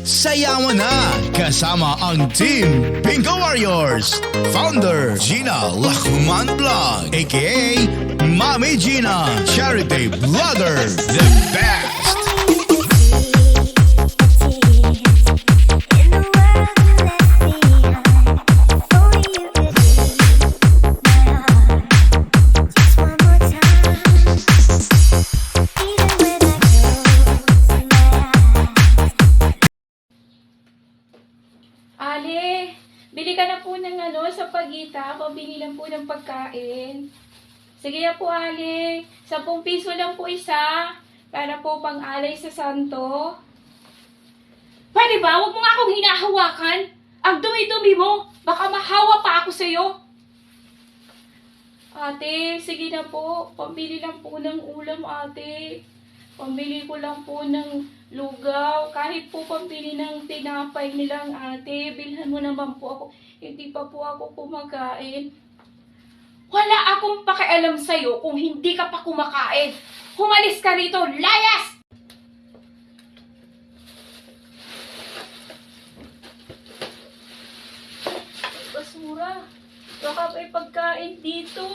Sayawan na kasama ang Team Bingo Warriors. Founder Gina Lacuman Vlog, aka Mami Gina, charity vlogger, the best. Ale, bili ka na po ng sa pagita, pabili lang po ng pagkain. Sige na po, Ale. 10 piso lang po isa, para po pang-alay sa santo. Pwede ba? Huwag mo nga akong hinahawakan. Ang dumi-dumi mo. Baka mahawa pa ako sa'yo. Ate, sige na po. Pambili lang po ng ulam, ate. Pambili ko lang po ng lugaw. Kahit po pambili ng tinapay nilang ate. Bilhan mo naman po ako. Hindi pa po ako kumakain. Wala akong pakialam sa'yo kung hindi ka pa kumakain. Humalis ka rito, layas! Basura. Baka may pagkain dito.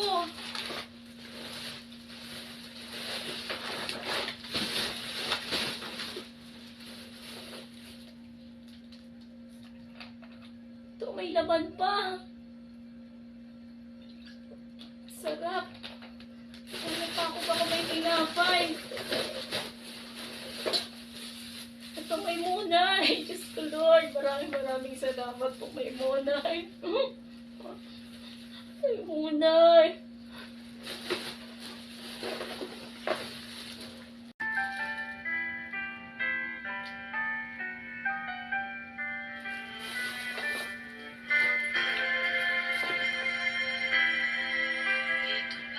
Ito, may laman pa. Sarap. Ano pa ako, baka may tinapay. Ito, may munay. Diyos ko, Lord. Maraming salamat po, may munay. May munay.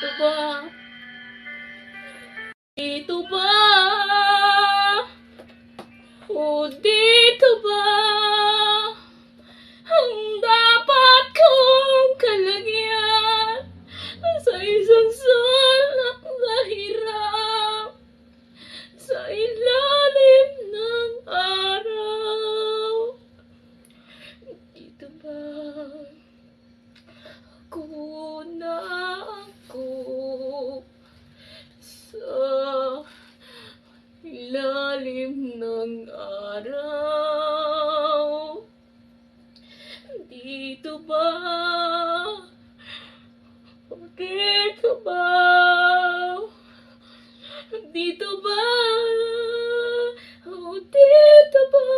Ito ba? Dito ba? O dito ba? Ang dapat kong kalagyan sa isang salang lahirap sa ilalim ng araw. Dito ba? Ako na ako sa ilalim ng araw. Dito ba? Dito ba? Dito ba? Oh, dito ba?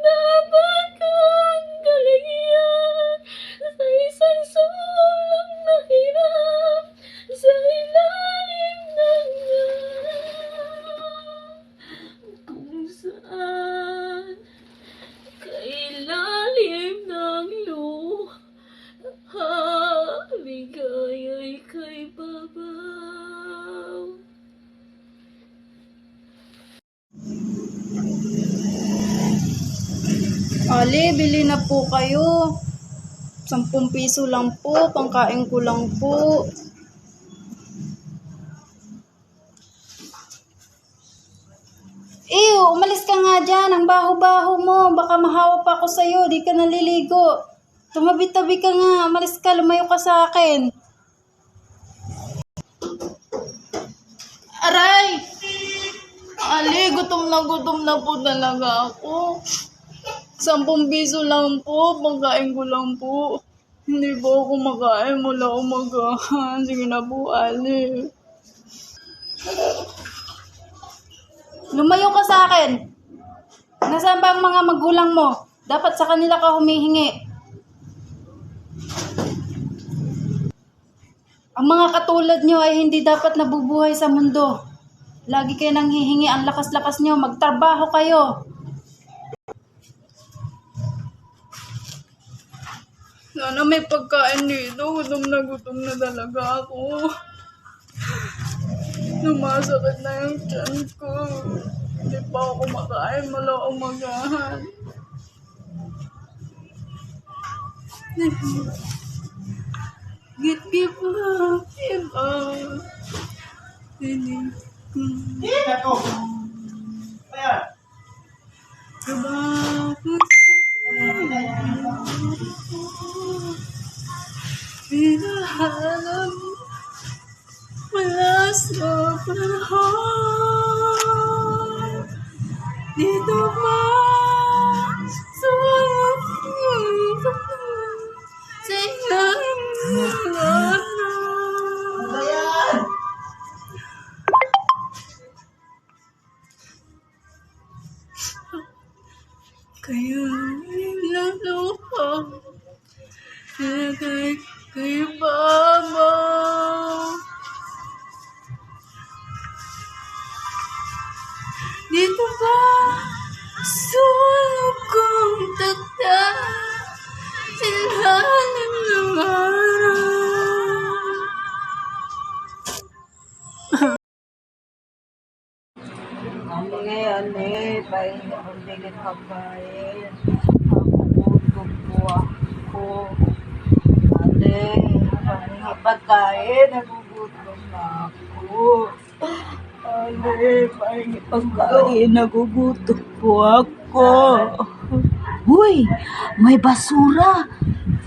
Dapat kong kalagyan sa isang sulang na hirap sa ilalim ng araw. Kung saan kailalim ng luha, ligaya'y kay babaw. Ali, bili na po kayo. 10 piso lang po, pangkain ko lang po. Ew, umalis ka nga dyan. Ang baho-baho mo. Baka mahawa pa ako sa'yo. Di ka naliligo. Tumabi-tabi ka nga. Umalis ka, lumayo ka sa akin. Aray! Ali, gutom na po talaga ako. 10 piso lang po, pagkain ko lang po. Hindi po ako makain mula umagahan. Sige na po, Ali. Lumayo ka sa akin. Nasaan ba ang mga magulang mo? Dapat sa kanila ka humihingi. Ang mga katulad nyo ay hindi dapat nabubuhay sa mundo. Lagi kayo nang hihingi, ang lakas-lakas nyo. Magtrabaho kayo. Sana may pagkain dito. Gutom na talaga ako. Lumasakit na yung tiyan ko. Hindi pa ako makain mula umagahan. Git giba, iba. Dito ba? Sa ilalim ng araw. Kaya naluha kay Mama. Dito ba? Sulog kong tagda ilalim ng araw. Ale, baik ang bigat kabayan. Ako, ako. Ale, pahinga pagkain, nagugutom na ako. Ale, pahinga pagkain, nagugutom po ako. Uy, may basura.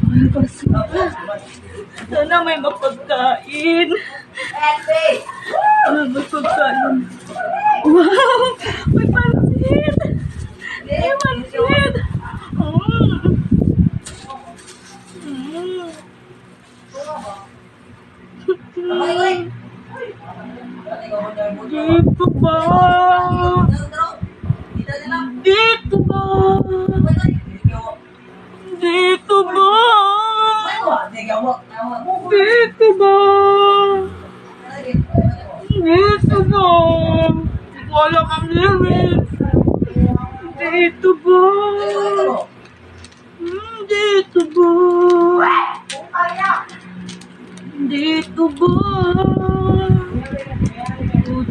May basura. Sana may mapagkain. May pagkain. Wow! May pansit! May pansit! Dito ba? Dito ba? Dito ba? Dito ba? Dito ba? Wala kang lyrics. Dito ba? Dito ba? Dito ba?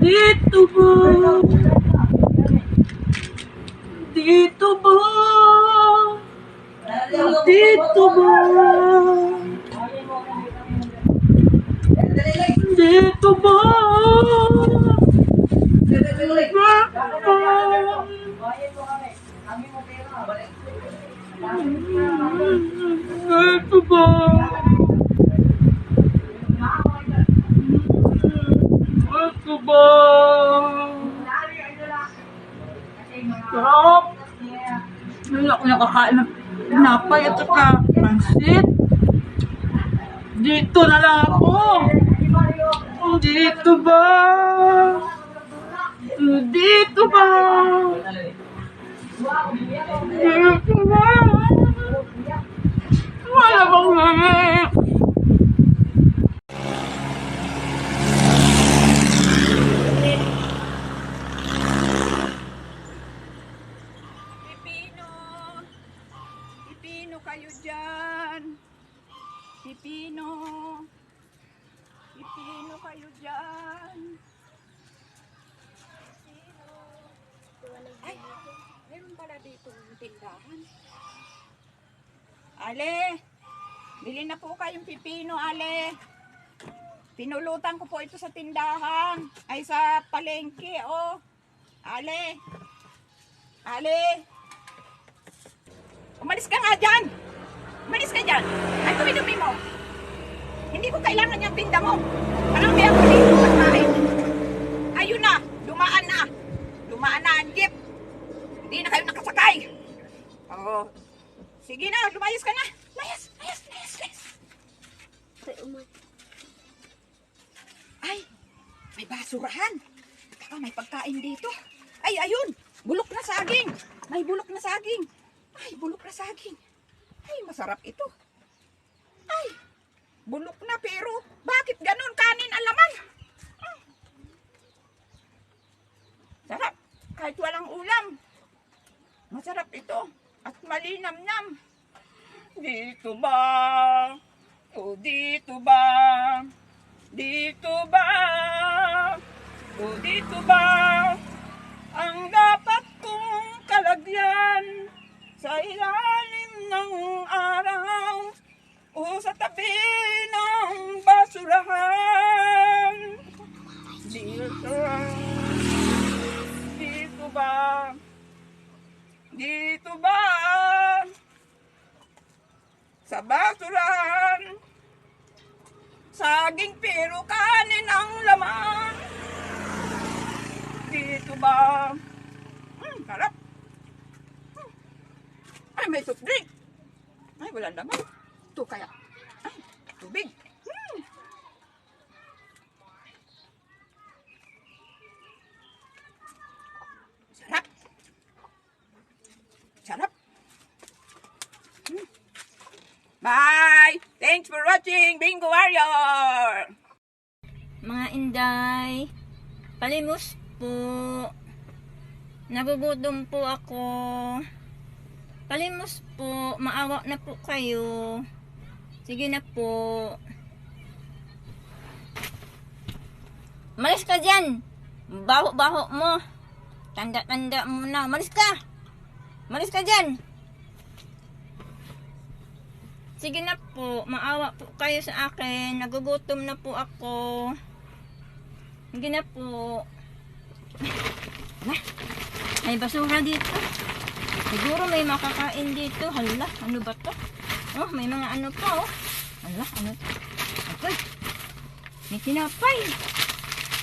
Dito ba? Dito ba? Dito ba? Dito ba? Dito ba? Dito ba? Sarap! Hindi ako nakakain ng pinapay at saka pansit. Dito na lang ako. Dito ba? Dito ba? Dito ba? Wala bang lamig? Pipino kayo dyan. Pipino kayo dyan. Ay, meron pala dito tindahan. Ale, bili na po kayong pipino, Ale. Pinulutan ko po ito sa tindahan. Ay, sa palengke, oh. Ale. Ale. Umalis ka nga dyan. Umalis ka dyan. Ay, dumi-dumi mo. Hindi ko kailangan yung tinda mo. Parang may ako dito pagkain. Ayun na. Dumaan na. Dumaan na ang jeep. Hindi na kayo nakasakay. Oo. Sige na. Lumayas ka na. Layas. Ay, may basurahan. Baka may pagkain dito. Ay, ayun. Bulok na saging. May bulok na saging. Ay, bulok na saging. Ay, masarap ito. Ay, bulok na pero bakit ganun kanin ang laman? Sarap. Kahit walang ulam. Masarap ito. At malinamnam. Dito ba? O dito ba? Dito ba? O dito ba? Ang dapat kong kalagyan sa ilalim ng araw o sa tabi ng basurahan. Dito ba? Dito ba? Sa basurahan. Saging pero kanin ang laman. Dito ba? Sarap. Ay, may soft drink. Ay, wala naman. Ito kaya. Ay, tubig. Sarap. Sarap. Bye! Thanks for watching Bingo Warrior! Mga inday, palimos po. Nagugutom po ako. Palimos po, maawa na po kayo. Sige na po. Malis ka dyan! Baho-baho mo. Tanda-tanda mo na. Malis ka! Malis ka dyan! Sige na po, maawa po kayo sa akin. Nagugutom na po ako. Sige na po. Hala, may basura dito. Siguro may makakain dito. Hala, ano ba to? Oh, may mga ano pa oh. Hala, ano to? Okay. May tinapay.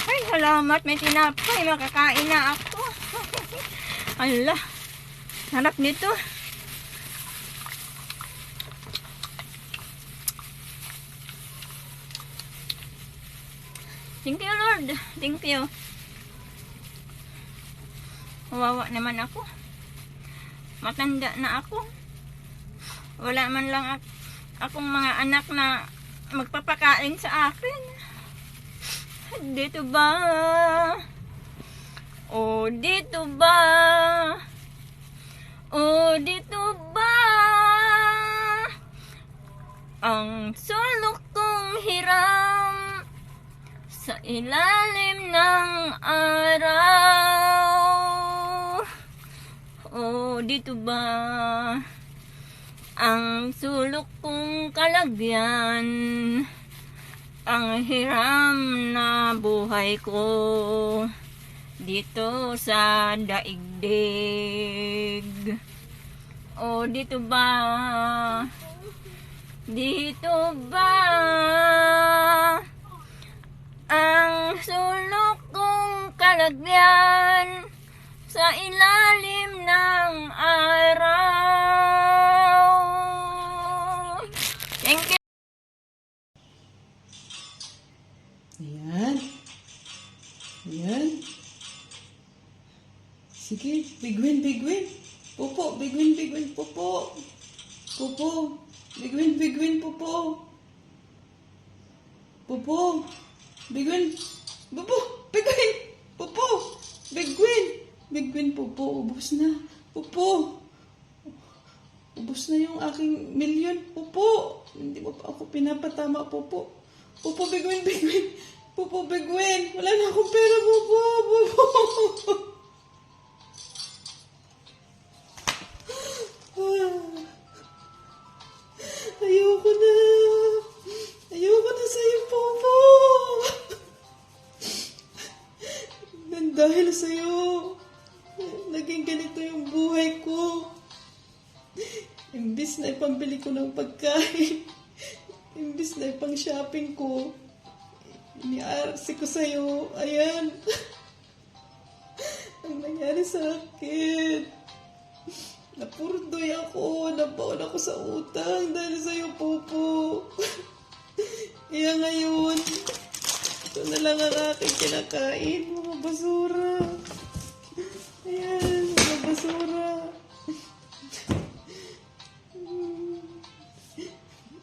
Ay, salamat, may tinapay. Makakain na ako. Hala, sarap nito. Thank you, Lord. Thank you. Kawawa naman ako. Matanda na ako. Wala man lang akong mga anak na magpapakain sa akin. Dito ba? Oh, dito ba? Oh, dito ba? Ang sulok kong hiram sa ilalim ng araw. Oh, dito ba? Ang sulok kong kalagyan, ang hiram na buhay ko dito sa daigdig. Oh, dito ba? Dito ba? Ang sulok kong kalagyan sa ilalim ng araw. Thank you. Ayan. Ayan. Sige, bigwin, bigwin. Pupo, bigwin, bigwin, pupo. Pupo, bigwin, bigwin, pupo. Pupo, bigwin, pupo, bigwin, pupo, bigwin, bigwin, pupo, ubos na, pupo. Ubos na yung aking milyon, pupo. Hindi mo pa ako pinapatama, pupo. Pupo, bigwin, bigwin. Pupo, bigwin. Wala na akong pera, pupo, pupo. Ayoko na. Ayoko na sa'yo, pupo. Dahil sa'yo, naging ganito yung buhay ko. Imbis na ipambili ko ng pagkain, imbis na ipang shopping ko, iniarsi ko sa'yo. Ayan. Ang nangyari sa akin. Napurdoy ako, nabaon ako sa utang dahil sa'yo, Popo. Kaya ngayon, ito na lang ang aking kinakain, mga basura. Ayan, mga basura.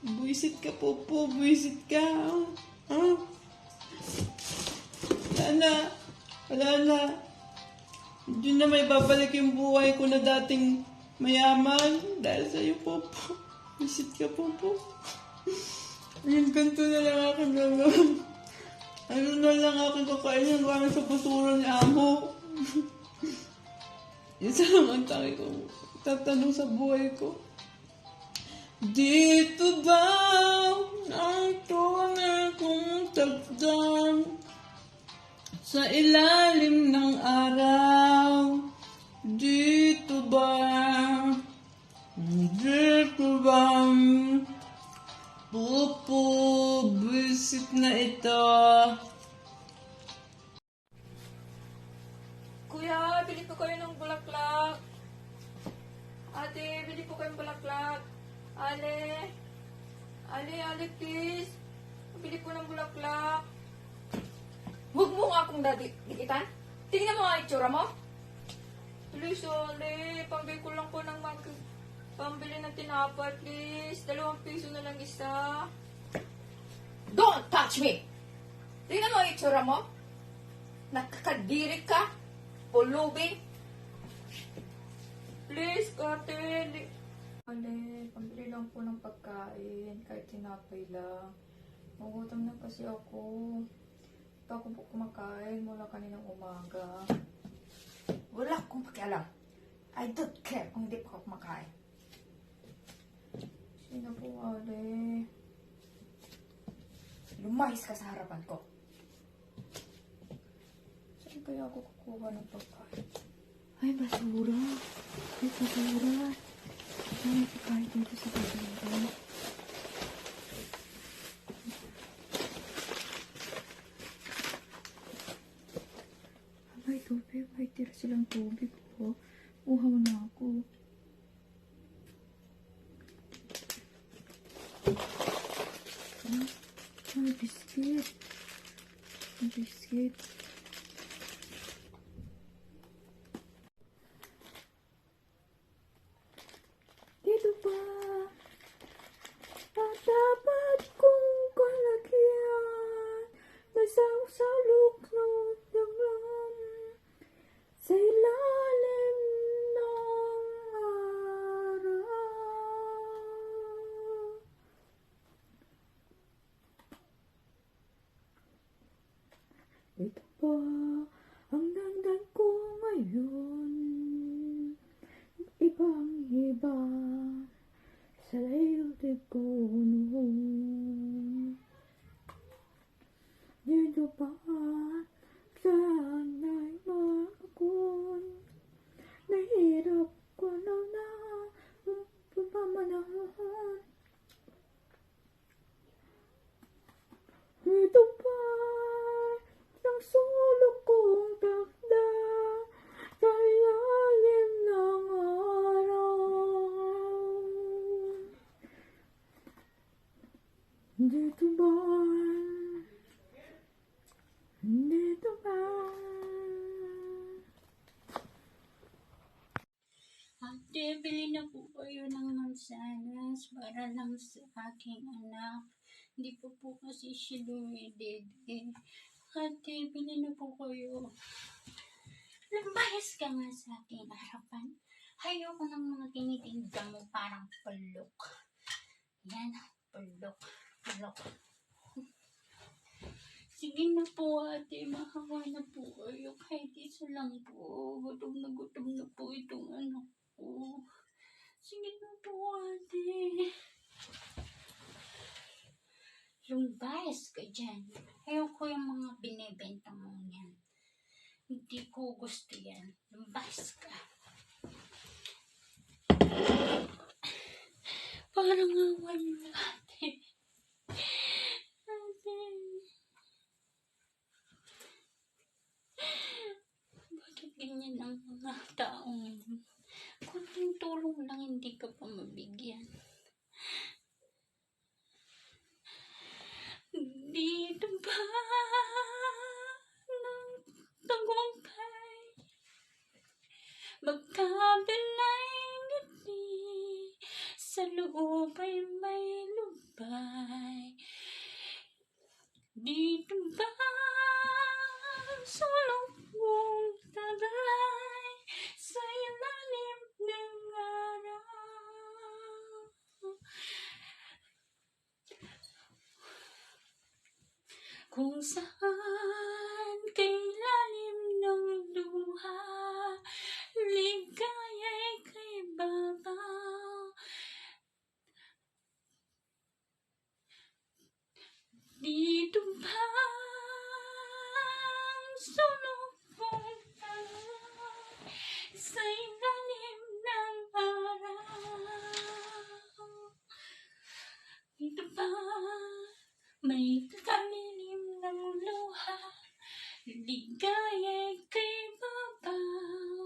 Buisit ka, Popo, buisit ka. Wala na, wala na. Hindi na may babalik yung buhay ko na dating mayaman dahil sa'yo, Popo. Buisit ka, Popo. Yung ganito na lang aking gagawin. Ano na lang aking kakain yung gamit sa basura ni Amo. Isa lang ang tangi kong tatanong sa buhay ko. Dito ba ang tunay kong tagdan sa ilalim ng araw? Dito ba? Dito ba? Popo, visit na ito. Kuya, bili po kayo ng bulaklak. Ate, bili po kayo ng bulaklak. Ale, please. Bili po ng bulaklak. Huwag mo nga akong dikitan. Tingnan mo nga itsura mo. Please, Ale. Pambili ko lang po ng pambili ng tinapay, please. 2 piso na lang isa. Don't touch me! Tingnan mo ang itsura mo. Nakakadiri ka. Pulubin. Please, ate. Ale, pambili lang po ng pagkain. Kahit tinapay lang. Magutom na kasi ako. Hindi pa ako po kumakain mula kaninang umaga. Wala akong pakialam. I don't care kung hindi pa ako kumakain. Sino po, Ale? Lumayas ka sa harapan ko. Saan kaya ako kukuha ng pagkain? Ay, basura. Ay, basura. Ay, pagkain dito sa basura. May tubig. May tira silang tubig po. Uhaw na ako. Ay, biscuit. Biscuit. Dito ba? Tatapat kong kalagyan na salok ng damdam sa ilalim ng araw. Ito ba ang nandang ko ngayon? Ibang-iba sa layutig ko noon. Dito ba sana'y makakon? Nahirap ko na pamanahon. Ito ba ang sulok kong takda sa ilalim ng araw? Dito ba? Dito ba? Ate, bili na po kayo ng mansanas para lang sa aking anak. Hindi po kasi siya dumidede. Ate, bili na po kayo. Lumayas ka nga sa aking harapan. Ayoko ng mga tinitinda mo parang pulok. Yan, pulok. Sige na po, ate. Mahawa na po kayo. Kahit isa lang po. Gutom na po itong anak ko. Sige na po, ate. Lumayas ka dyan. Ayoko yung mga binibenta mo yan. Hindi ko gusto yan. Lumayas ka. Parang awan mo, ate. Ate. Bakit ganyan ang mga taong kunting tulong lang hindi ka pa mabigyan? Dito ba ng tagumpay? Magkabilay ngiti sa loob ay may lubay. Dito ba sulok mong taglay sa ilalim ng araw? Kung saan kay lalim ng luha, ligaya'y kay babaw. Dito ba ang sulok kong taglay sa ilalim ng araw? Dito ba may kakalilim ng luha, ligaya'y kay babaw?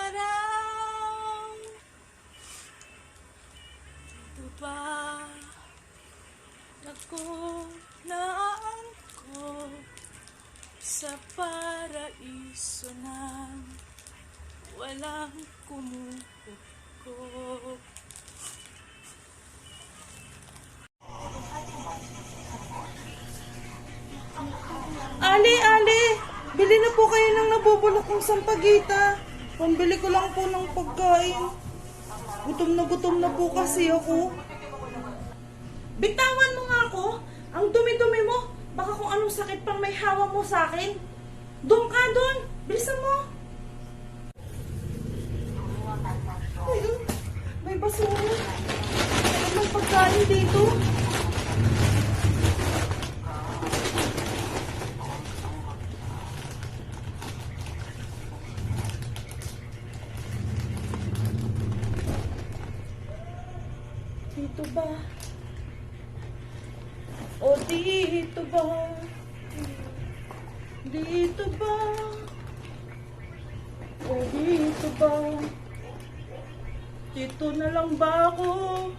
sa paraiso na walang kumukuko. Ali, bili na po kayo ng nabubulok kong sampagita. Pambili ko lang po ng pagkain. Gutom na po kasi ako. Bitawan mo nga ako. Ang dumi-dumi mo. Baka kung anong sakit pang may hawa mo sa akin. Doon ka doon. Bilisan mo. Ay, may basura. May pagkain dito. Dito ba? O dito ba? Dito ba? O dito ba? Dito na lang ba ako?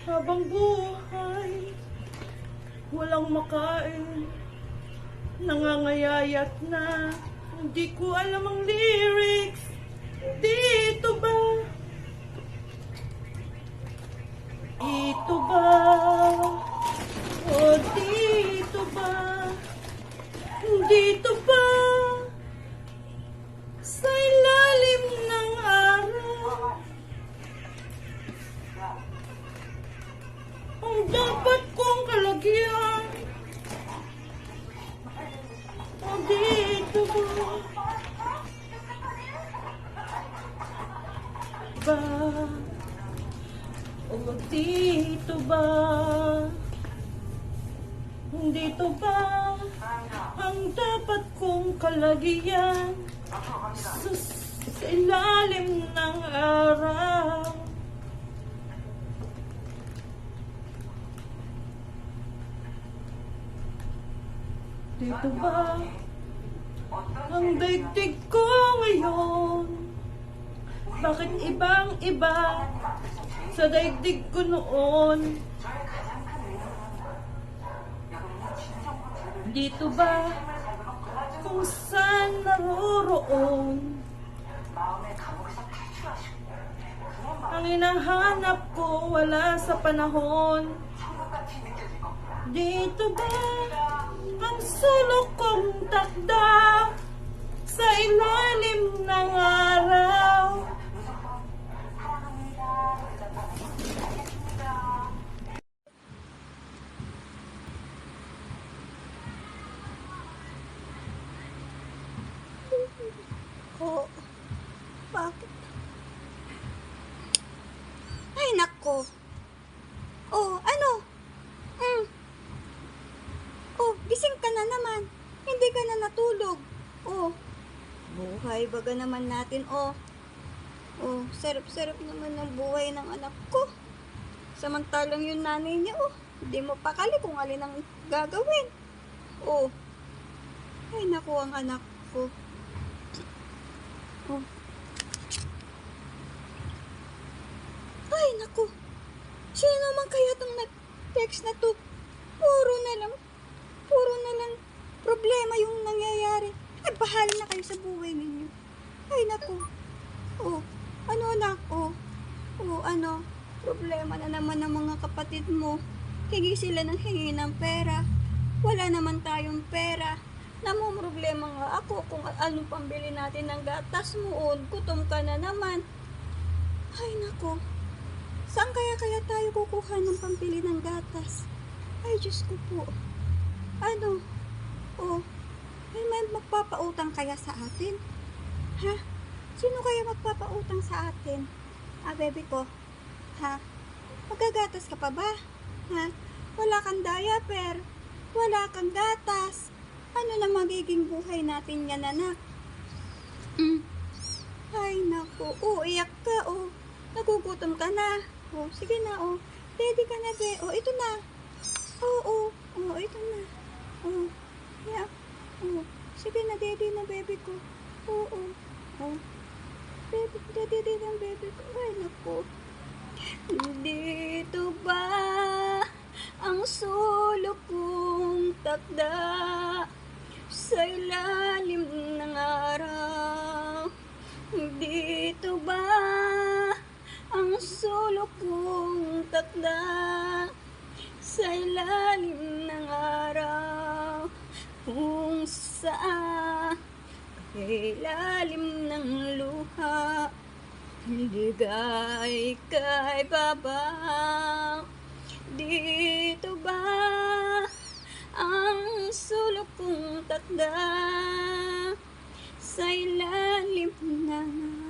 Habang buhay, walang makain, nangangayayat na, hindi ko alam ang lyrics. Dito ba? Dito ba? O dito ba? Dito ba? Sa ilalim ng araw, ang dapat kong kalagyan. O dito ba? O dito ba? Dito ba ang dapat kong kalagyan sa ilalim ng araw? Dito ba ang daigdig ko ngayon? Bakit ibang-iba sa daigdig ko noon? Dito ba kung saan naroroon ang hinahanap ko wala sa panahon? Dito ba ang sulok kong takda sa ilalim ng araw? Oh, bakit? Ay, nako. Oh, ano? Oh, gising ka na naman. Hindi ka na natulog. Oh, buhay baga naman natin, oh. Oh, sarap-sarap naman ng buhay ng anak ko. Samantalang yung nanay niya, oh, hindi mo pakali kung alin ang gagawin. Oh, ay, naku ang anak ko. Oh. Ay, naku. Sino naman kaya itong nag-text na to? Puro na lang problema yung nangyayari. Ay, bahala na kayo sa buhay ninyo. Ay, naku. Oh, ano anak? Oh, ano? Problema na naman ng mga kapatid mo. Hingi sila ng hingi ng pera. Wala naman tayong pera. Namumroblema nga ako kung anong pambili natin ng gatas mo. Gutom ka na naman. Ay, nako. Saan kaya tayo kukuha ng pambili ng gatas? Ay, Diyos ko po. Ano? Oh, may magpapautang kaya sa atin? Ha? Sino kaya magpapautang sa atin? Baby ko. Ha? Magagatas ka pa ba? Ha? Wala kang diaper. Wala kang gatas. Ano na magiging buhay natin yan, anak? Ay, naku. Oh, iyak ka, oh. Nagugutom ka na. Oh, sige na, oh. Ready ka na, be. Oh, ito na. Oh, ito na. Oh, yeah. Oh, sige na, ready na, baby ko. Oh. Ready na, baby ko. Ay, naku. Dito ba ang sulok kong takda sa sa ilalim ng araw. Dito ba ang sulok kong takda? Sa ilalim ng araw, kung saan ilalim ng luha, ligay kay babang. Dito ba ang sulok kong takda? Sa ilalim ng